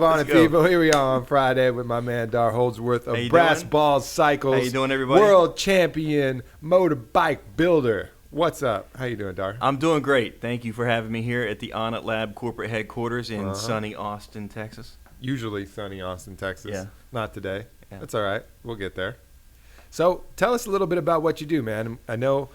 On it, people. Here we are on Friday with my man Dar Holdsworth of Brass Balls Cycles. How you doing, everybody? World champion motorbike builder. What's up? How you doing, Dar? I'm doing great. Thank you for having me here at the Onnit Lab corporate headquarters in sunny Austin, Texas. Usually sunny Austin, Texas. Yeah. Not today. Yeah. That's all right. We'll get there. So tell us a little bit about what you do, man. I know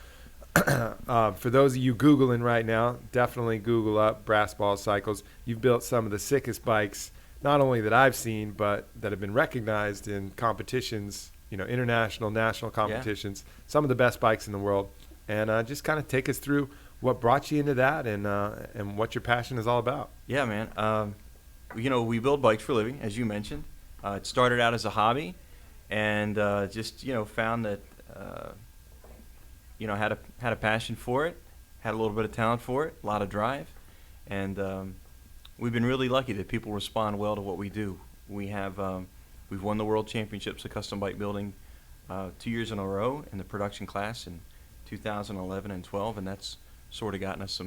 for those of you Googling right now, definitely Google up Brass Balls Cycles. You've built some of the sickest bikes, not only that I've seen, but that have been recognized in competitions, you know, international, national competitions, some of the best bikes in the world. And just kind of take us through what brought you into that and what your passion is all about. Yeah, man. You know, we build bikes for a living, as you mentioned. It started out as a hobby and just, you know, found that, you know, had a passion for it, had a little bit of talent for it, a lot of drive. And we've been really lucky that people respond well to what we do. We have we've won the world championships of custom bike building 2 years in a row in the production class in 2011 and 12, and that's sort of gotten us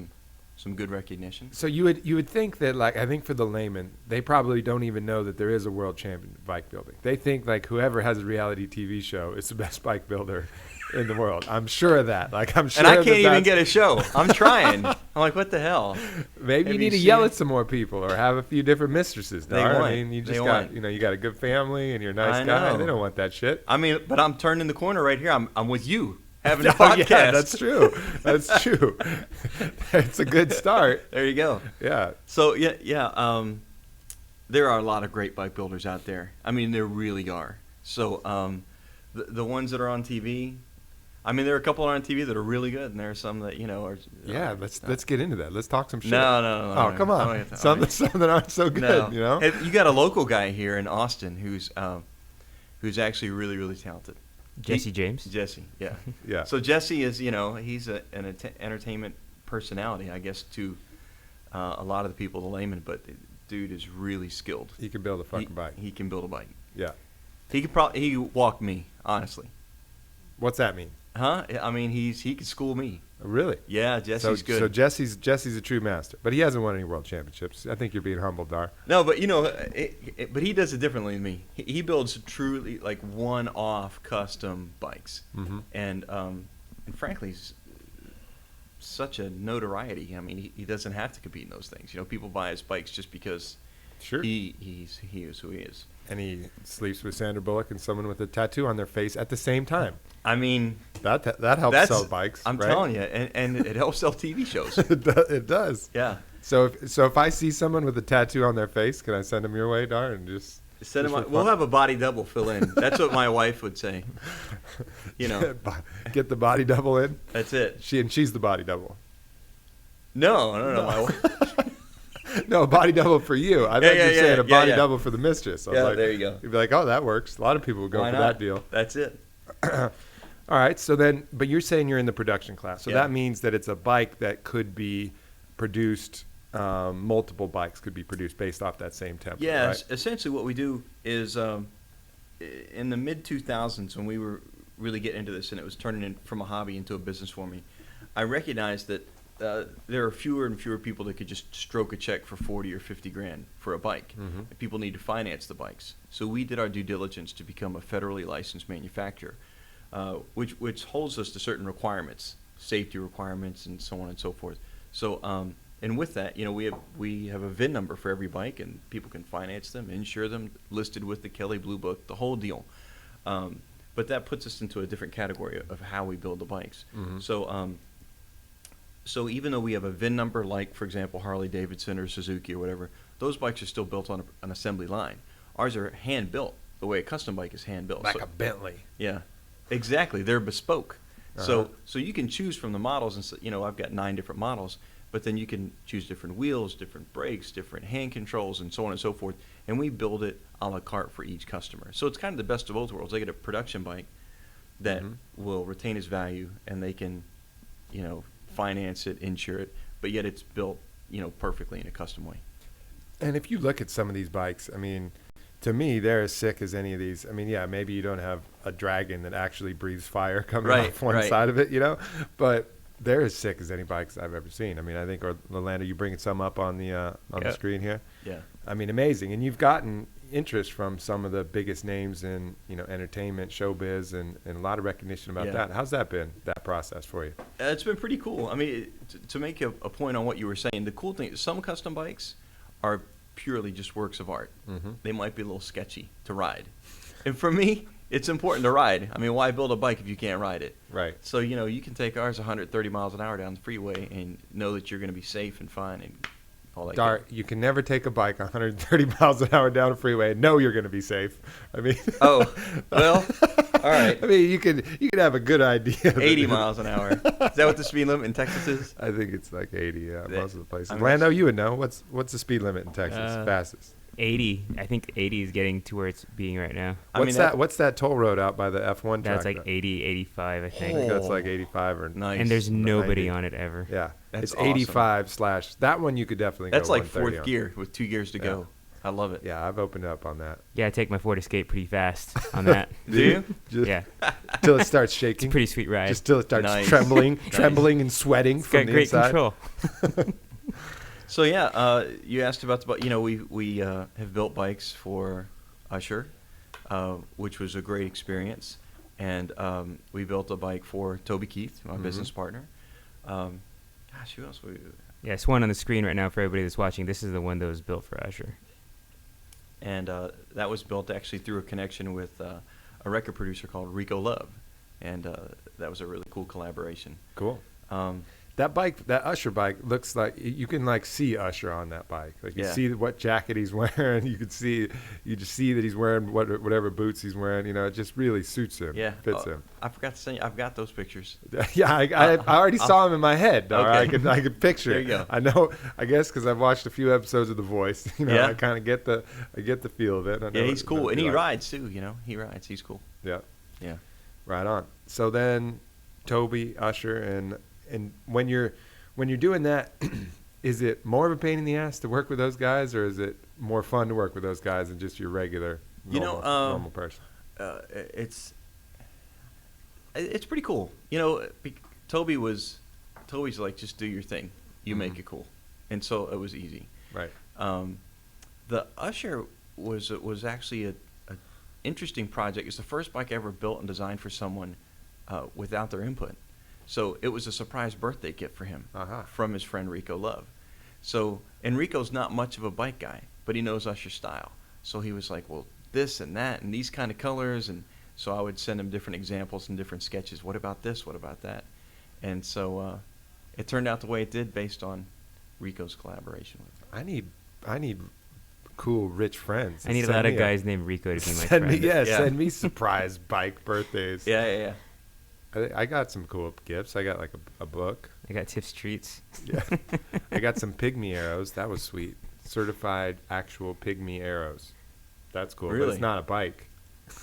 some good recognition. So you would think that, like, I think for the layman, they probably don't even know that there is a world champion in bike building. They think like whoever has a reality TV show is the best bike builder in the world. I'm sure of that. Like, I'm sure. And I can't even get a show. I'm trying. I'm like, what the hell? Maybe you need to yell at some more people or have a few different mistresses. Dar. I mean, you just got, you know, you got a good family and you're a nice guy. They don't want that shit. I mean, but I'm turning the corner right here. I'm with you. Having a podcast. Yeah, that's true. That's true. It's a good start. There you go. Yeah. So there are a lot of great bike builders out there. I mean, there really are. So the ones that are on TV, I mean, there are a couple on TV that are really good, and there are some that, you know, are. Yeah, let's get into that. Let's talk some shit. No. Oh, come on. Some that aren't so good. No. You know. Hey, you got a local guy here in Austin who's actually really, really talented. Jesse James? Jesse, yeah. Yeah. So Jesse is, you know, he's an entertainment personality, I guess, to a lot of the people, the layman, but the dude is really skilled. He can build a fucking bike. He can build a bike. Yeah. He could walk me, honestly. What's that mean? Huh? I mean, he could school me. Really? Yeah, Jesse's good. So Jesse's a true master, but he hasn't won any world championships. I think you're being humble, Dar. No, but you know, but he does it differently than me. He builds truly like one-off custom bikes, and frankly, such a notoriety. I mean, he doesn't have to compete in those things. You know, people buy his bikes just because he is who he is. And he sleeps with Sandra Bullock and someone with a tattoo on their face at the same time. I mean, that helps sell bikes. I'm telling you, and it helps sell TV shows. It does. Yeah. So if I see someone with a tattoo on their face, can I send them your way, Dar, and just send them? We'll have a body double fill in. That's what my wife would say. You know, get the body double in. That's it. She's the body double. No, my wife. No, a body double for you. I thought you were saying a body double for the mistress. I was like, there you go. You'd be like, oh, that works. A lot of people would go for that deal. That's it. All right. So then, but you're saying you're in the production class. So that means that it's a bike that could be produced, multiple bikes could be produced based off that same template. Yeah, right? Essentially what we do is in the mid-2000s when we were really getting into this and it was turning from a hobby into a business for me, I recognized that there are fewer and fewer people that could just stroke a check for 40 or 50 grand for a bike. People need to finance the bikes. So we did our due diligence to become a federally licensed manufacturer, which holds us to certain requirements, safety requirements, and so on and so forth. So and with that, you know, we have a VIN number for every bike, and people can finance them, insure them, listed with the Kelley Blue Book, the whole deal. But that puts us into a different category of how we build the bikes. So even though we have a VIN number, like, for example, Harley-Davidson or Suzuki or whatever, those bikes are still built on an assembly line. Ours are hand-built, the way a custom bike is hand-built. Like a Bentley. Yeah, exactly. They're bespoke. So you can choose from the models, and you know, I've got 9 different models, but then you can choose different wheels, different brakes, different hand controls, and so on and so forth. And we build it a la carte for each customer. So it's kind of the best of both worlds. They get a production bike that will retain its value, and they can, you know, finance it, insure it, but yet it's built, you know, perfectly in a custom way. And if you look at some of these bikes, I mean, to me, they're as sick as any of these. I mean, yeah, maybe you don't have a dragon that actually breathes fire coming off one side of it, you know, but they're as sick as any bikes I've ever seen. I mean, I think, Orlando, you bringing some up on the screen here? Yeah. I mean, amazing. And you've gotten interest from some of the biggest names in, entertainment, showbiz, and a lot of recognition about that. How's that been, that process for you? It's been pretty cool. I mean, to make a point on what you were saying, the cool thing is some custom bikes are purely just works of art. Mm-hmm. They might be a little sketchy to ride. And for me, it's important to ride. I mean, why build a bike if you can't ride it? Right. So, you can take ours 130 miles an hour down the freeway and know that you're going to be safe and fine and all that. Dar, you can never take a bike 130 miles an hour down a freeway and know you're going to be safe. I mean, oh, well, all right. I mean, you could have a good idea. 80 miles an hour. Is that what the speed limit in Texas is? I think it's like 80. Yeah, most of the places. I mean, Lando, you would know. What's the speed limit in Texas? Fastest. 80. I think 80 is getting to where it's being right now. What's that toll road out by the F1 track? That's like 80, 85, I think. I think that's like 85 or Nice. And there's nobody 90. on it ever. Yeah, That's it's 85 slash. That one you could definitely That's go like 130 fourth on. gear with 2 gears to go. I love it. Yeah, I've opened up on that. Yeah, I take my Ford Escape pretty fast on that. Do you? Just Yeah. till it starts It's shaking. a pretty sweet ride. Just till it starts Nice. trembling and sweating It's from got the great inside. control. So you asked about the bike. We have built bikes for Usher, which was a great experience, and we built a bike for Toby Keith, my business partner. Gosh, who else? Yeah, it's one on the screen right now for everybody that's watching. This is the one that was built for Usher. And that was built actually through a connection with a record producer called Rico Love, and that was a really cool collaboration. Cool. That bike, that Usher bike, looks like you can see Usher on that bike. Like you see what jacket he's wearing. You just see that he's wearing whatever boots he's wearing. It just really suits him. Yeah, fits him. I forgot to say, I've got those pictures. Yeah, I already saw him in my head. Okay. I could picture There it. you go. I know. I guess because I've watched a few episodes of The Voice. Yeah. I kind of get the feel of it. I know Yeah, he's what cool, it'd and be he like. rides too. He rides. He's cool. Yeah. Yeah. Right on. So then, Toby, Usher, and when you're doing that, is it more of a pain in the ass to work with those guys, or is it more fun to work with those guys than just your regular normal person? It's pretty cool. Toby's like, just do your thing. You make it cool, and so it was easy. Right. The Usher was actually a interesting project. It's the first bike I ever built and designed for someone without their input. So it was a surprise birthday gift for him from his friend Rico Love. So, and Rico's not much of a bike guy, but he knows Usher style. So he was like, well, this and that and these kind of colors. And so I would send him different examples and different sketches. What about this? What about that? And so it turned out the way it did based on Rico's collaboration with him. I need cool, rich friends. I need a lot of guys named Rico to be my Send friend. me, send me surprise bike birthdays. Yeah. I got some cool gifts. I got like a book. I got Tips Treats. Yeah. I got some pygmy arrows. That was sweet. Certified actual pygmy arrows. That's cool. Really? But it's not a bike.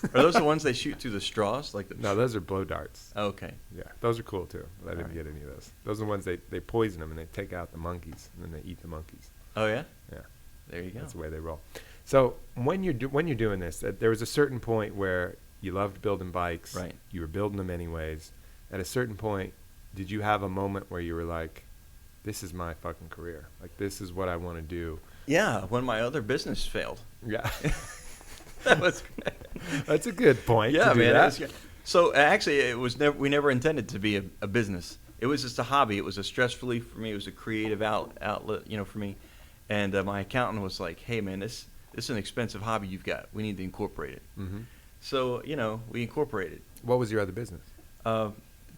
Are those the ones they shoot through the straws? No, those are blow darts. Okay. Yeah, those are cool too. But I didn't All get any of those. Those are the ones they poison them and they take out the monkeys and then they eat the monkeys. Oh yeah. Yeah. There you go. That's the way they roll. So when you're doing this, there was a certain point where you loved building bikes. Right. You were building them anyways. At a certain point, did you have a moment where you were like, "This is my fucking career. Like this is what I want to do." Yeah, when my other business failed. Yeah. That was That's a good point. yeah, to do man. that. So actually, it was we never intended to be a business. It was just a hobby. It was a stress relief for me. It was a creative outlet, for me. And my accountant was like, "Hey, man, this is an expensive hobby you've got. We need to incorporate it." Mm-hmm. So we incorporated What was your other business?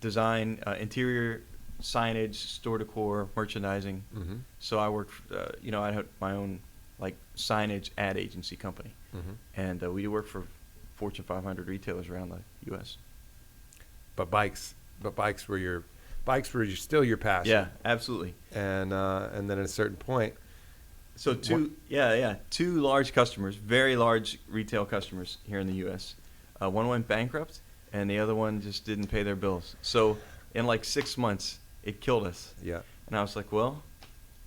design, interior, signage, store decor, merchandising. Mm-hmm. So I worked. I had my own signage ad agency company, and we worked for Fortune 500 retailers around the U.S. But bikes were still your passion. Yeah, absolutely. And then at a certain point, So two large customers, very large retail customers here in the U.S. One went bankrupt, and the other one just didn't pay their bills. So in 6 months, it killed us. yeah. And I was like, well,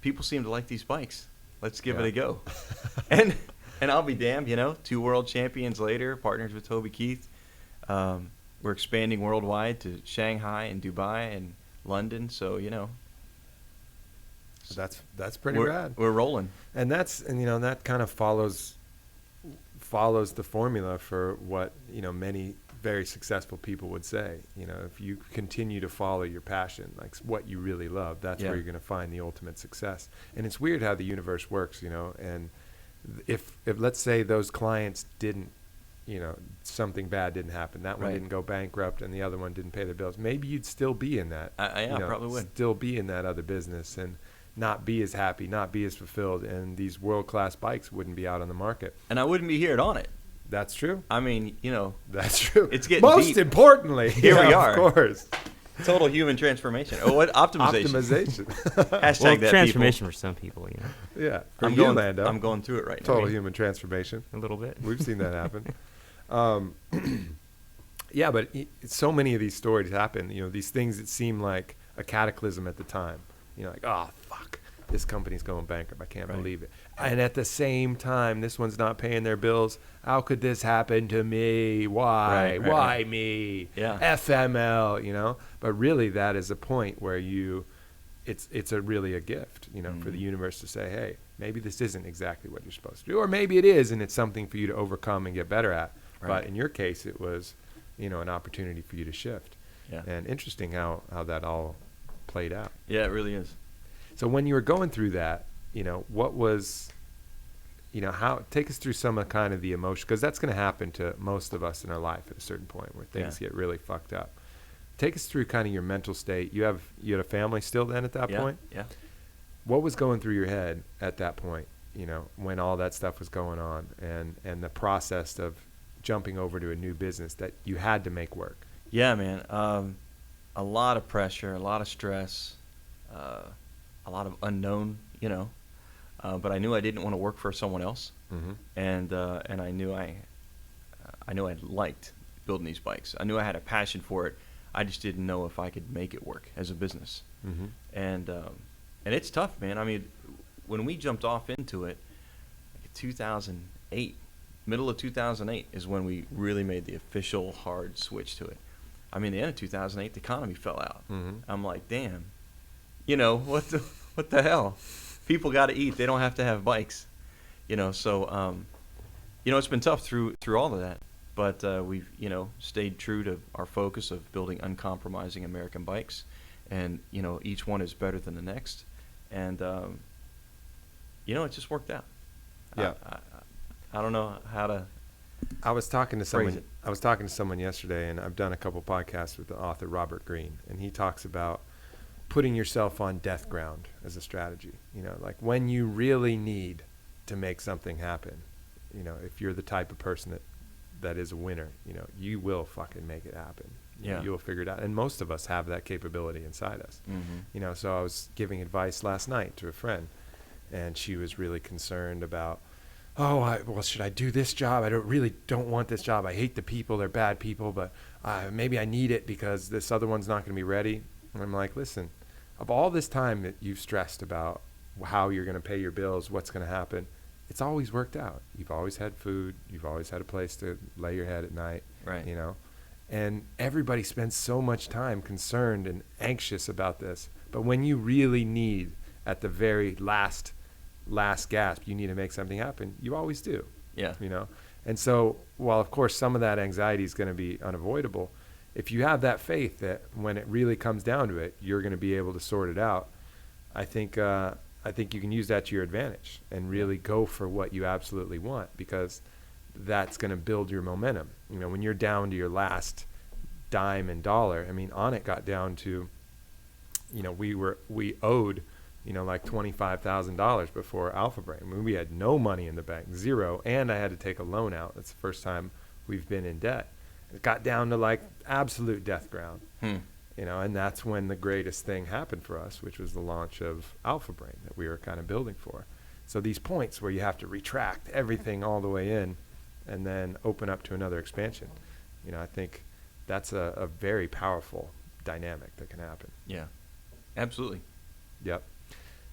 people seem to like these bikes. Let's give Yeah. it a go. and I'll be damned, 2 world champions later, partners with Toby Keith. We're expanding worldwide to Shanghai and Dubai and London. So, That's pretty rad. We're rolling. And that kind of follows the formula for what, many very successful people would say. If you continue to follow your passion, like what you really love, that's where you're going to find the ultimate success. And it's weird how the universe works, and if let's say those clients didn't, something bad didn't happen, that one didn't go bankrupt and the other one didn't pay their bills, maybe you'd still be in that. Probably would. Still be in that other business and not be as happy, not be as fulfilled, and these world-class bikes wouldn't be out on the market. And I wouldn't be here at Onnit. That's true. I mean, That's true. It's getting Most deep. importantly, Here we are. Of course. Total human transformation. Oh, what? Optimization. Hashtag Well, that, transformation for some people, Yeah. I'm going through it right now. Total human transformation. a little bit. We've seen that happen. Yeah, but so many of these stories happen. These things that seem like a cataclysm at the time. Like, oh, fuck, this company's going bankrupt. I can't believe it. And at the same time, this one's not paying their bills. How could this happen to me? Why? Why me? Yeah. FML, But really, that is a point where it's really a gift, for the universe to say, hey, maybe this isn't exactly what you're supposed to do. Or maybe it is, and it's something for you to overcome and get better at. Right. But in your case, it was, an opportunity for you to shift. Yeah. And interesting how that all played out. Yeah, it really is. So when you were going through that, what was, take us through some of kind of the emotion, because that's going to happen to most of us in our life at a certain point where things get really fucked up. Take us through kind of your mental state. You had a family still then at that point? Yeah. What was going through your head at that point, when all that stuff was going on and the process of jumping over to a new business that you had to make work? Yeah, man. A lot of pressure, a lot of stress, a lot of unknown, but I knew I didn't want to work for someone else. Mm-hmm. And I knew I liked building these bikes. I knew I had a passion for it. I just didn't know if I could make it work as a business. Mm-hmm. And it's tough, man. I mean, when we jumped off into it, 2008, middle of 2008 is when we really made the official hard switch to it. I mean, the end of 2008, the economy fell out. Mm-hmm. I'm like, damn, what the hell? People got to eat. They don't have to have bikes, So, it's been tough through all of that. But we've, stayed true to our focus of building uncompromising American bikes. And, each one is better than the next. And, it just worked out. Yeah. I don't know how to I was talking to phrase someone. it. I was talking to someone yesterday, and I've done a couple podcasts with the author Robert Greene, and he talks about putting yourself on death ground as a strategy. Like when you really need to make something happen. If you're the type of person that is a winner, you will fucking make it happen. Yeah. You'll figure it out, and most of us have that capability inside us. Mm-hmm. So I was giving advice last night to a friend, and she was really concerned about, should I do this job? I really don't want this job. I hate the people. They're bad people, but maybe I need it because this other one's not going to be ready. And I'm like, listen, of all this time that you've stressed about how you're going to pay your bills, what's going to happen, it's always worked out. You've always had food. You've always had a place to lay your head at night. Right. And everybody spends so much time concerned and anxious about this. But when you really need, at the very last gasp, you need to make something happen, you always do. Yeah. And so while of course some of that anxiety is going to be unavoidable, if you have that faith that when it really comes down to it, you're going to be able to sort it out, I think you can use that to your advantage and really go for what you absolutely want, because that's going to build your momentum. When you're down to your last dime and dollar, I mean, Onnit got down to, we owed like $25,000 before Alpha Brain. I mean, we had no money in the bank, zero, and I had to take a loan out. That's the first time we've been in debt. It got down to like absolute death ground, and that's when the greatest thing happened for us, which was the launch of Alpha Brain that we were kind of building for. So these points where you have to retract everything all the way in and then open up to another expansion, I think that's a very powerful dynamic that can happen. Yeah, absolutely. Yep.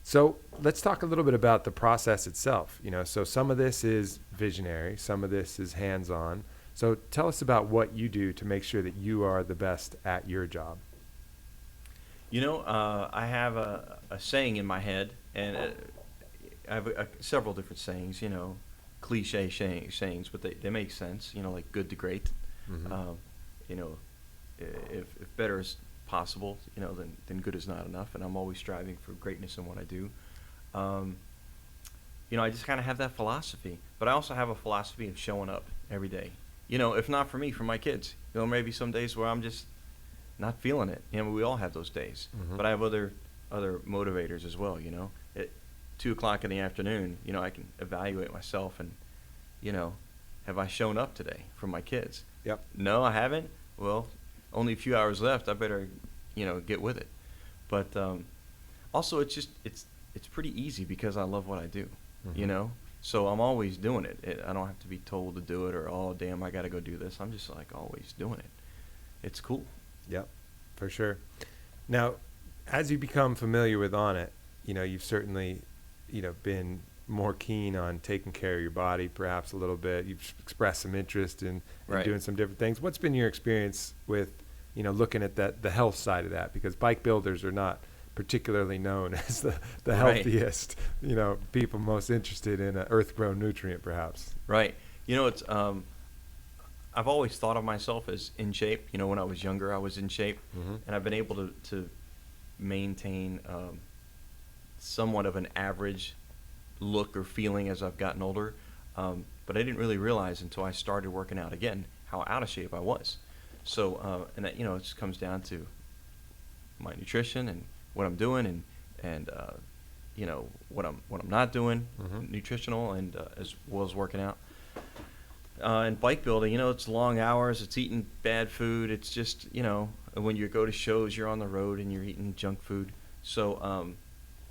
So let's talk a little bit about the process itself. So some of this is visionary, some of this is hands-on. So tell us about what you do to make sure that you are the best at your job. I have a saying in my head, and I have several different sayings, cliche sayings, but they make sense, like good to great. Mm-hmm. You know, if better is possible, then good is not enough, and I'm always striving for greatness in what I do. I just kind of have that philosophy, but I also have a philosophy of showing up every day. If not for me, for my kids. Maybe some days where I'm just not feeling it. We all have those days. Mm-hmm. But I have other motivators as well. At 2:00 in the afternoon, I can evaluate myself and, have I shown up today for my kids? Yep. No, I haven't. Well, only a few hours left. I better, get with it. But also, it's pretty easy because I love what I do. Mm-hmm. So I'm always doing it. I don't have to be told to do it or, oh, damn, I got to go do this. I'm just like always doing it. It's cool. Yep, for sure. Now, as you become familiar with Onnit, you've certainly, been more keen on taking care of your body perhaps a little bit. You've expressed some interest in Right. doing some different things. What's been your experience with, looking at the health side of that? Because bike builders are not particularly known as the Right. healthiest, people most interested in an earth-grown nutrient perhaps. Right. It's I've always thought of myself as in shape. When I was younger, I was in shape, Mm-hmm. and I've been able to maintain somewhat of an average look or feeling as I've gotten older. But I didn't really realize until I started working out again how out of shape I was. So, and that, it just comes down to my nutrition and what I'm doing and what I'm not doing, Mhm. nutritional and as well as working out. And bike building, it's long hours, it's eating bad food, it's just, when you go to shows, you're on the road and you're eating junk food. So,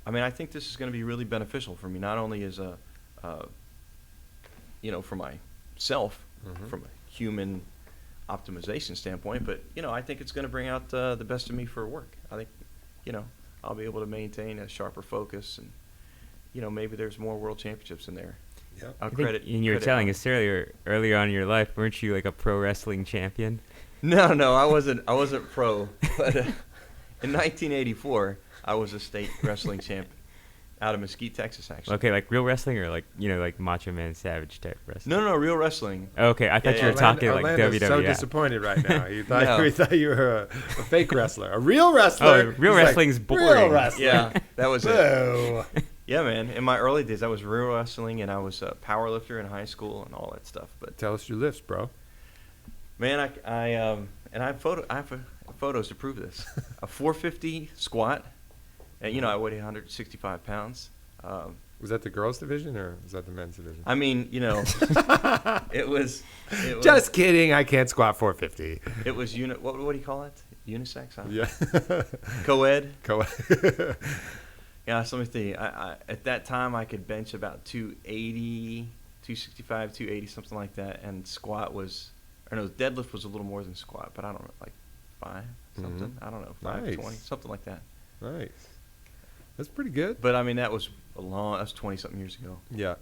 I think this is going to be really beneficial for me, not only as for myself, Mhm. from a human optimization standpoint, but, I think it's going to bring out the best of me for work. I think, I'll be able to maintain a sharper focus and, maybe there's more world championships in there. Yep. I'll I think credit. you were telling us earlier on in your life, weren't you like a pro wrestling champion? No, I wasn't pro. But in 1984, I was a state wrestling champ out of Mesquite, Texas, actually. Okay, like real wrestling or like like Macho Man Savage type wrestling? No, real wrestling. Okay, I thought Yeah, you were yeah. talking like Orlando's WWF. so disappointed right now. He thought, No. he thought you were a fake wrestler. A real wrestler? Oh, real He's like, wrestling's Real boring. wrestler. Yeah, that was it. Boo. Yeah, man. In my early days, I was real wrestling, and I was a power lifter in high school and all that stuff. But Tell us your lifts, bro. man, I have photos to prove this. A 450 squat, and I weighed 165 pounds. Was that the girls' division or was that the men's division? It was Just kidding. I can't squat 450. It was what do you call it? Unisex? Yeah. Co-ed? Go Yeah, so let me see. I at that time I could bench about 280, 265, 280, something like that, and squat was, or no, deadlift was a little more than squat, but I don't know, like 5 something. Mhm. I don't know, Nice. 520, something like that. Nice. That's pretty good. But that was that's 20 something years ago. Yeah.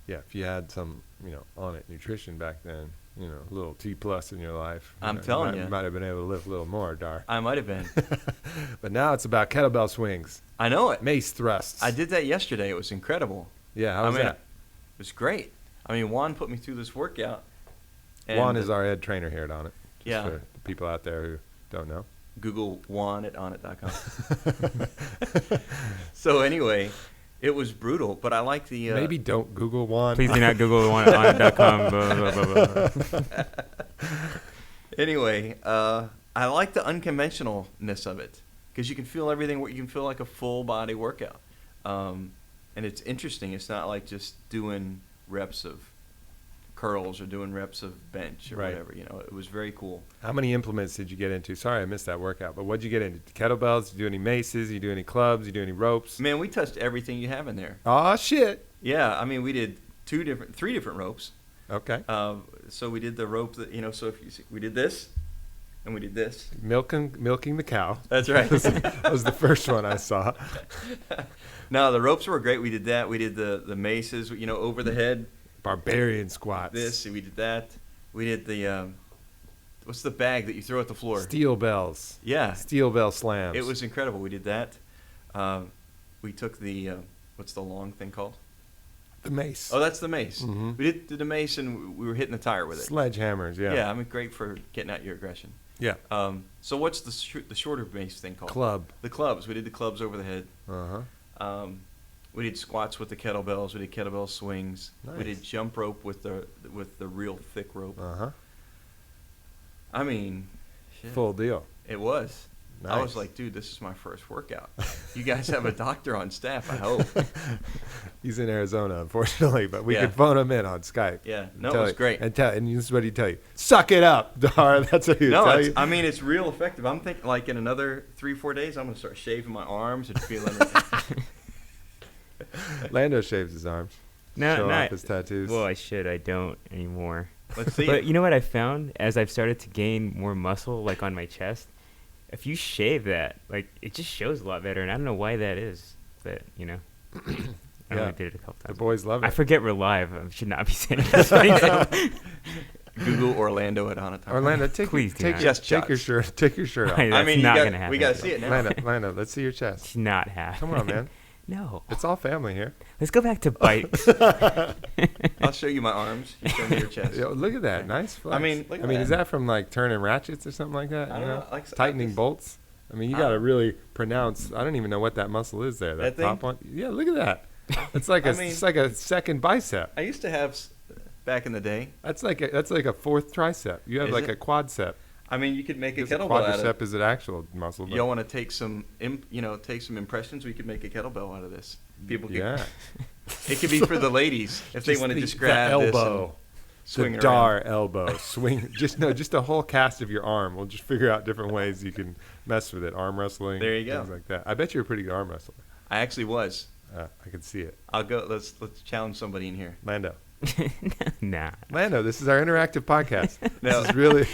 Yeah. If you had some, Onnit nutrition back then, a little T plus in your life. I'm telling you. you. Might have been able to lift a little more, Dar. I might have been. But now it's about kettlebell swings, I know it. mace thrusts. I did that yesterday. It was incredible. Yeah. How was that? It was great. Juan put me through this workout. Juan is our head trainer here at Onnit. Just Yeah. for the people out there who don't know. Google Juan at onnit.com. So anyway, it was brutal, but I like the Maybe don't Google Juan. Please do not Google Onnit.com. Blah, blah, blah, blah. Anyway, I like the unconventionalness of it because you can feel everything. You can feel like a full body workout, and it's interesting. It's not like just doing reps of curls or doing reps of bench or Right. whatever. It was very cool. How many implements did you get into? Sorry, I missed that workout. But what did you get into? Kettlebells? Did you do any maces? Did you do any clubs? Did you do any ropes? Man, we touched everything you have in there. Oh shit. Yeah, we did three different ropes. Okay. So we did the rope that So if you see, we did this, and we did this. Milking the cow. That's right. That was the first one I saw. No, the ropes were great. We did that. We did the maces. Over the head. Barbarian squats. We did that. We did the what's the bag that you throw at the floor? Steel bells. Yeah. Steel bell slams. It was incredible. We did that. We took the what's the long thing called? the mace. Oh, that's the mace. Mhm. We did the mace, and we were hitting the tire with it. Sledgehammers, yeah. Yeah, I mean, great for getting out your aggression. Yeah. So what's the shorter mace thing called? Club. The clubs. We did the clubs over the head. Uh-huh. We did squats with the kettlebells. We did kettlebell swings. Nice. We did jump rope with the real thick rope. Uh-huh. I mean, shit. Full deal. It was. I was Nice. like, dude, this is my first workout. You guys have a doctor on staff, I hope. He's in Arizona, unfortunately, but we Yeah. could phone him in on Skype. Yeah, no, Tell it was you- great. And this is what he'd tell you. Suck it up, Dar. That's what he'd No, tell you. I mean, it's real effective. I'm thinking, like, in another 3-4 days, I'm going to start shaving my arms and feeling Lando shaves his arms. No, Show not. off his tattoos. Well, I should. I don't anymore. Let's see. But you know what I found? As I've started to gain more muscle, like on my chest, if you shave that, like, it just shows a lot better. And I don't know why that is. But, you know, I Yeah. only did it a couple The times. boys love it. I forget we're live. I should not be saying this. Right Google Orlando at Onnit. Orlando, take Please do not. Just your shots. shirt. Take your shirt off. That's I mean, not gonna happen. we got to see it now. Lando, let's see your chest. It's not happening. Come on, man. No. It's all family here. Let's go back to bikes. I'll show you my arms. You show me your chest. Yo, look at that. Nice flex. I mean, look at is that. that from like turning ratchets or something like that? I you don't know, like, tightening just- bolts. I mean, you got to really pronounce. I don't even know what that muscle is there. That top thing? one. Yeah, look at that. It's like I mean- it's like a second bicep. I used to have, back in the day, That's like a fourth tricep. You have Is like it? a quadcep. I mean, you could make a Because a kettlebell out of quadricep is an actual muscle. But Y'all want to take some, take some impressions? We could make a kettlebell out of this. People could, yeah. It could be for the ladies if they want to just the grab elbow. this and swing The it Dar around. elbow. Swing. Just a whole cast of your arm. We'll just figure out different ways you can mess with it. Arm wrestling. There you go. Things like that. I bet you're a pretty good arm wrestler. I actually was. I can see it. I'll go. Let's challenge somebody in here. Lando. Nah. Lando, this is our interactive podcast. No. This is really.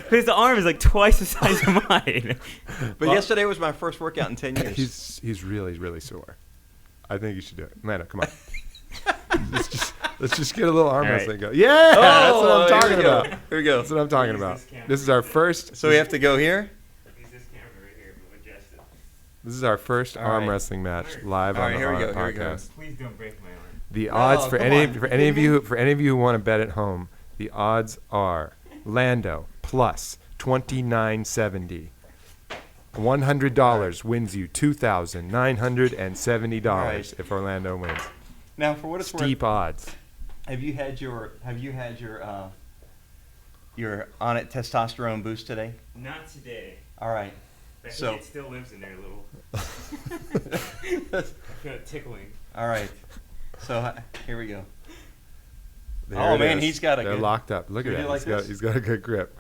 His arm is like twice the size of mine. But Well- yesterday was my first workout in 10 years. He's really sore. I think you should do it. Lando, come on. let's just get a little arm All right. wrestling go. Yeah, that's what I'm here talking we go. about. Here we go. That's what I'm talking Use about. this camera. This is our first. So we have to go here. Use this camera right here, but adjust it. This is our first All arm right. wrestling match live All on right, the here we Onnit go, here we go. podcast. Please don't break my arm. The odds Oh, for come any on. for any of you who want to bet at home, the odds are Lando plus 2970. $100 wins you $2,970 Right. if Orlando wins. Now, for what it's Steep odds. have you had your Onnit testosterone boost today? Not today. All right. But So- it still lives in there a little. I feel it tickling. All right. So here we go. There Oh, it man, is. he's got a They're good- locked up. Look Should at we that. do like this? He's got a good grip.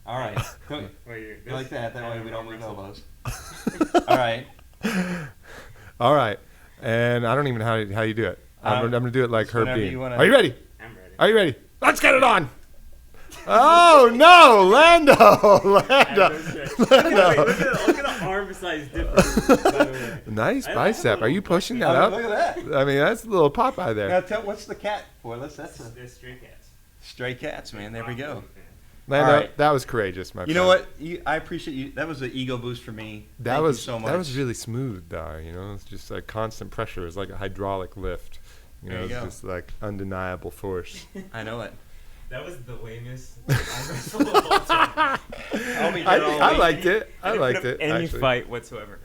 All right. Go- Wait, go like that. That way we don't lose wrestle. elbows. All right. All right. And I don't even know how you do it. I'm going to do it like just Herb whenever Dean. you wanna- Are you ready? I'm ready. Are you ready? Let's get it on. Oh no, Lando! Lando! Look at the arm size difference, by the way. Nice I bicep. like Are you pushing that Oh, up? look at that. I mean, that's a little Popeye there. Now tell what's the cat for? That's a They're stray cats. stray cats, man. There we go. Lando, All right. that was courageous, my friend. You know what? I appreciate you. That was an ego boost for me. That Thank was you so much. that was really smooth, Dar. You know, it's just like constant pressure. It's like a hydraulic lift. You know, There you it's go. just like undeniable force. I know it. That was the lamest arm wrestle of all time. I'll be dead all I week. liked it. I didn't liked put up it. Any actually. fight whatsoever.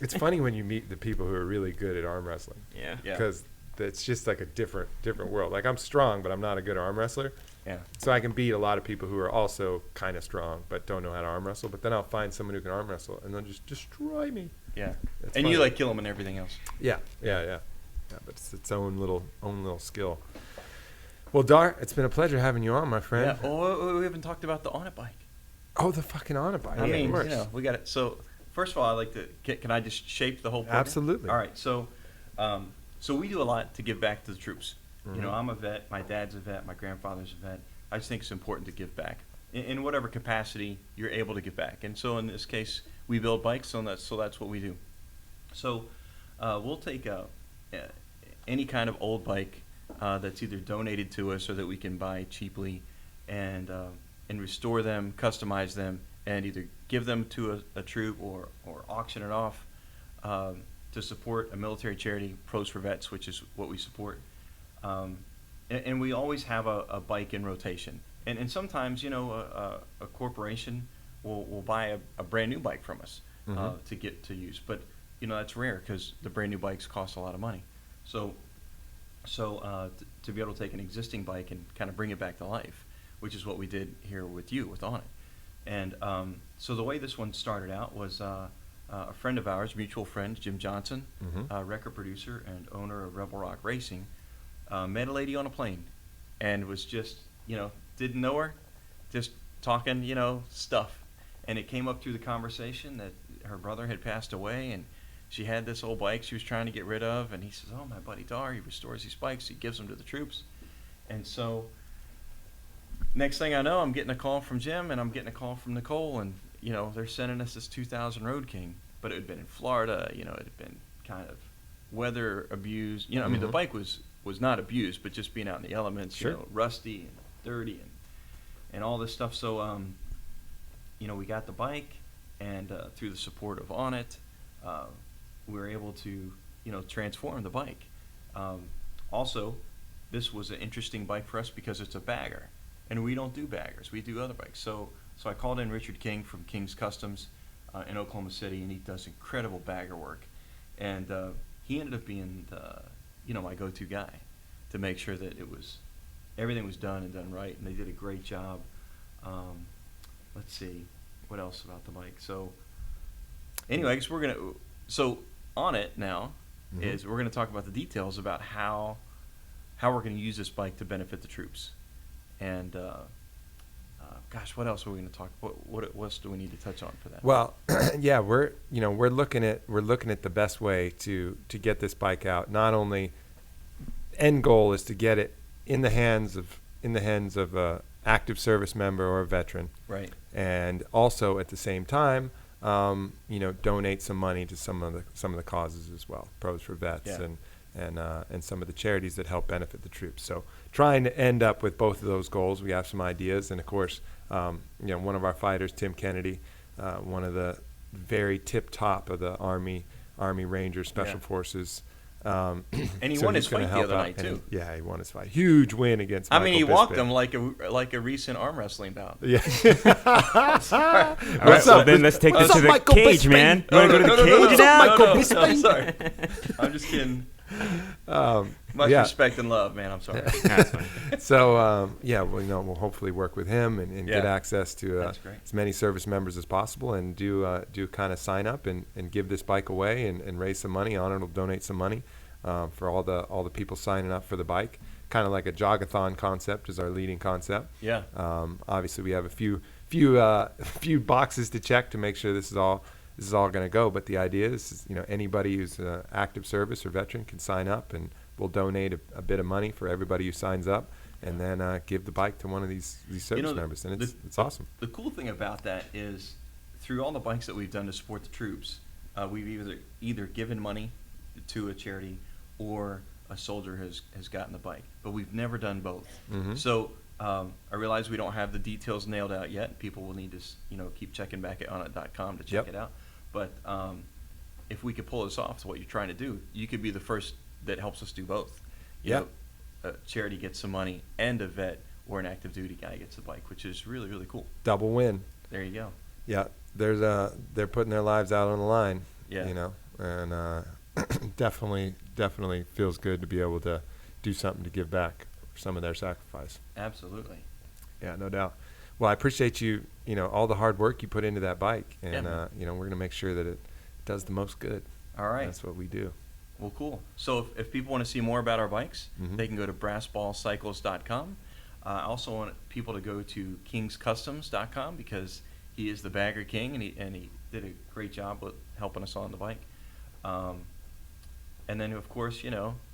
It's funny when you meet the people who are really good at arm wrestling Yeah. Yeah. because it's just like a different world. Like I'm strong, but I'm not a good arm wrestler. Yeah. So I can beat a lot of people who are also kind of strong but don't know how to arm wrestle. But then I'll find someone who can arm wrestle and they'll just destroy me. Yeah. It's And funny. you like kill them and everything else. Yeah. But it's its own little skill. Well, Dar, it's been a pleasure having you on, my friend. Yeah. Oh, we haven't talked about the Onnit bike. Oh, the fucking Onnit bike. I Yeah, mean, of course. we got it. So first of all, I'd like to. Can I just shape the whole program? Absolutely. All right. So we do a lot to give back to the troops. You know, Mhm. I'm a vet. My dad's a vet. My grandfather's a vet. I just think it's important to give back in whatever capacity you're able to give back. And so in this case, we build bikes, so that's what we do. So we'll take any kind of old bike that's either donated to us or that we can buy cheaply, and and restore them, customize them, and either give them to a troop or auction it off to support a military charity, Pros for Vets, which is what we support. And we always have a bike in rotation. And sometimes, a corporation will buy a brand new bike from us to get to use. But, that's rare because the brand new bikes cost a lot of money. So to be able to take an existing bike and kind of bring it back to life, which is what we did here with you, with Onnit. And so the way this one started out was a friend of ours, mutual friend, Jim Johnson, record producer and owner of Rebel Rock Racing, met a lady on a plane and was just, didn't know her, just talking, stuff. And it came up through the conversation that her brother had passed away, and she had this old bike she was trying to get rid of. And he says, "Oh, my buddy Dar, he restores these bikes. He gives them to the troops." And so next thing I know, I'm getting a call from Jim, and I'm getting a call from Nicole, and, they're sending us this 2000 Road King. But it had been in Florida, it had been kind of weather abused. I mean, the bike was not abused, but just being out in the elements, Sure. Rusty and dirty and all this stuff. So, we got the bike, and through the support of Onnit, we were able to, transform the bike. Also, this was an interesting bike for us because it's a bagger, and we don't do baggers. We do other bikes. So I called in Richard King from King's Customs in Oklahoma City, and he does incredible bagger work. And he ended up being my go-to guy to make sure that everything was done and done right, and they did a great job. Let's see, what else about the bike? So anyway, I guess on it now is we're gonna talk about the details about how we're gonna use this bike to benefit the troops. And gosh, what else are we gonna talk? What else do we need to touch on for that? Well, yeah, we're looking at the best way to get this bike out. Not only end goal is to get it in the hands of a active service member or a veteran, right? And also at the same time, donate some money to some of the causes as well, Pros for Vets and some of the charities that help benefit the troops. So trying to end up with both of those goals, we have some ideas, and of course, one of our fighters, Tim Kennedy, one of the very tip top of the Army Rangers Special Forces. And he won his fight the other night too. He won his fight. Huge win against. I mean, he Michael walked Bisping. him like a recent arm wrestling bout. Yeah. All right, well, then let's take this to the Michael cage, Bisping? man. You want to go to the cage What's now? up, Michael Bisping? I'm sorry. I'm just kidding. Much respect and love, man. I'm sorry. That's fine. So we'll hopefully work with him and get access to as many service members as possible, and do kind of sign up and give this bike away and raise some money. Onnit will donate some money for all the people signing up for the bike. Kind of like a jogathon concept is our leading concept. Yeah. Obviously, we have a few boxes to check to make sure this is all going to go. But the idea is, anybody who's active service or veteran can sign up, and we'll donate a bit of money for everybody who signs up, and then give the bike to one of these service members. And it's awesome. The cool thing about that is, through all the bikes that we've done to support the troops, we've either given money to a charity or a soldier has gotten the bike, but we've never done both. So I realize we don't have the details nailed out yet. People will need to keep checking back at onnit.com to check it out. But if we could pull this off to what you're trying to do, you could be the first that helps us do both. You know, a charity gets some money, and a vet or an active duty guy gets the bike, which is really, really cool. Double win. There you go. Yeah, they're putting their lives out on the line. Yeah. And definitely feels good to be able to do something to give back for some of their sacrifice. Absolutely. Yeah, no doubt. Well, I appreciate you all the hard work you put into that bike, and we're going to make sure that it does the most good. All right. That's what we do. Well, cool. So if people want to see more about our bikes, they can go to brassballcycles.com. I also want people to go to kingscustoms.com, because he is the bagger king, and he did a great job with helping us on the bike. And then, of course,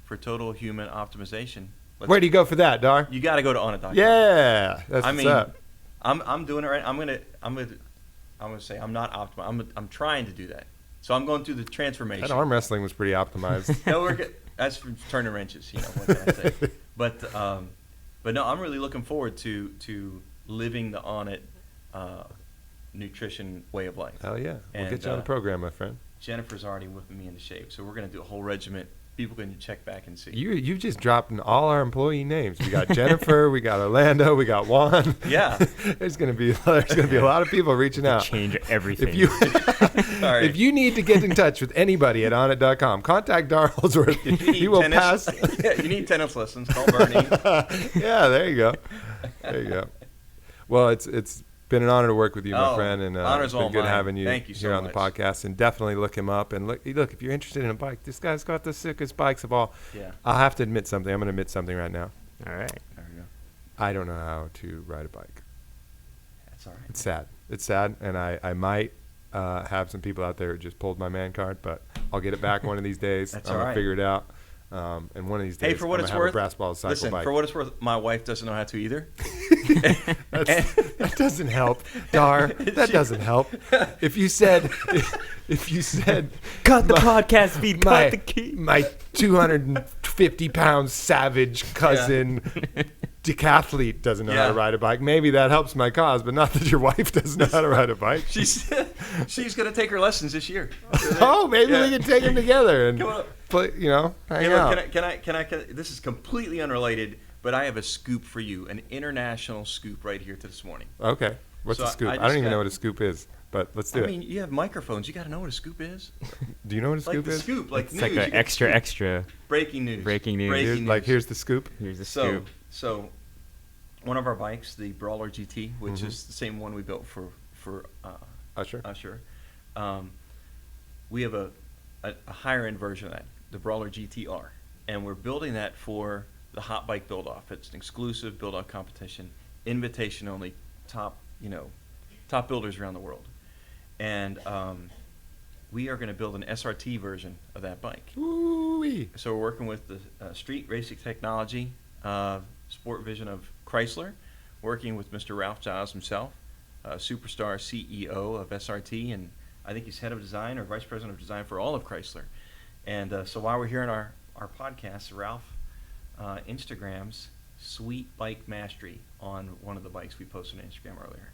for total human optimization. Where do you go for that, Dar? You got to go to Onnit.com. Yeah, that's what's up. I'm doing it right. I'm gonna say I'm not optimal. I'm trying to do that. So I'm going through the transformation. That arm wrestling was pretty optimized. No, we're good. That's from turning wrenches. What can I say? But no, I'm really looking forward to living the Onnit nutrition way of life. Hell yeah. We'll And, get you on the program, my friend. Jennifer's already whipping me into shape, so we're going to do a whole regiment. People can check back and see. You've just dropped in all our employee names. We got Jennifer, we got Orlando, we got Juan. Yeah. there's gonna be a lot of people reaching out. Change everything. If you Right. if you need to get in touch with anybody at Onnit.com, contact Dar Holdsworth. He will pass. Yeah, you need tennis lessons. Call Bernie. Yeah, there you go. There you go. Well, it's been an honor to work with you, my friend, and honor's it's been all good mine. having you, Thank you so here on the much. podcast. And definitely look him up. And look, if you're interested in a bike, this guy's got the sickest bikes of all. Yeah. I'll have to admit something. I'm going to admit something right now. All right. There we go. I don't know how to ride a bike. That's all right. It's sad. It's sad, and I might have some people out there who just pulled my man card, but I'll get it back one of these days. That's I'm all gonna right. figure it out. And one of these days, Hey, for what I'm it's gonna have worth, a brass ball cycle listen, bike. for what it's worth, my wife doesn't know how to either. That doesn't help, Dar. That doesn't help. If you said, Cut the My- podcast feed. my Cut the key. my 250-pound savage cousin decathlete doesn't know how to Yeah. ride a bike, maybe that helps my cause, but not that your wife doesn't know how to ride a bike. She's going to take her lessons this year. Oh, maybe Yeah. we can take them together and Come on. play, hang Hey, out. look, can I, this is completely unrelated, but I have a scoop for you, an international scoop right here to this morning. Okay. What's So a scoop? I I, just don't even got- know what a scoop is, but let's do I it. mean, you have microphones. You got to know what a scoop is. Do you know what a Like scoop the is? scoop, like It's news. like You an got extra, scoop. extra. Breaking news. Breaking news. Breaking Here's, news. like, here's the scoop. Here's the So, scoop. so one of our bikes, the Brawler GT, which Mhm. is the same one we built for Usher. Usher, we have a higher end version of that, the Brawler GTR, and we're building that for the Hot Bike Build Off. It's an exclusive build off competition, invitation only, top builders around the world, and we are going to build an SRT version of that bike. Ooh-wee. So we're working with the Street Racing Technology, Sport Vision of Chrysler, working with Mr. Ralph Giles himself, superstar CEO of SRT, and I think he's head of design or vice president of design for all of Chrysler. And so while we're here in our podcast, Ralph Instagrams Sweet Bike Mastery on one of the bikes we posted on Instagram earlier.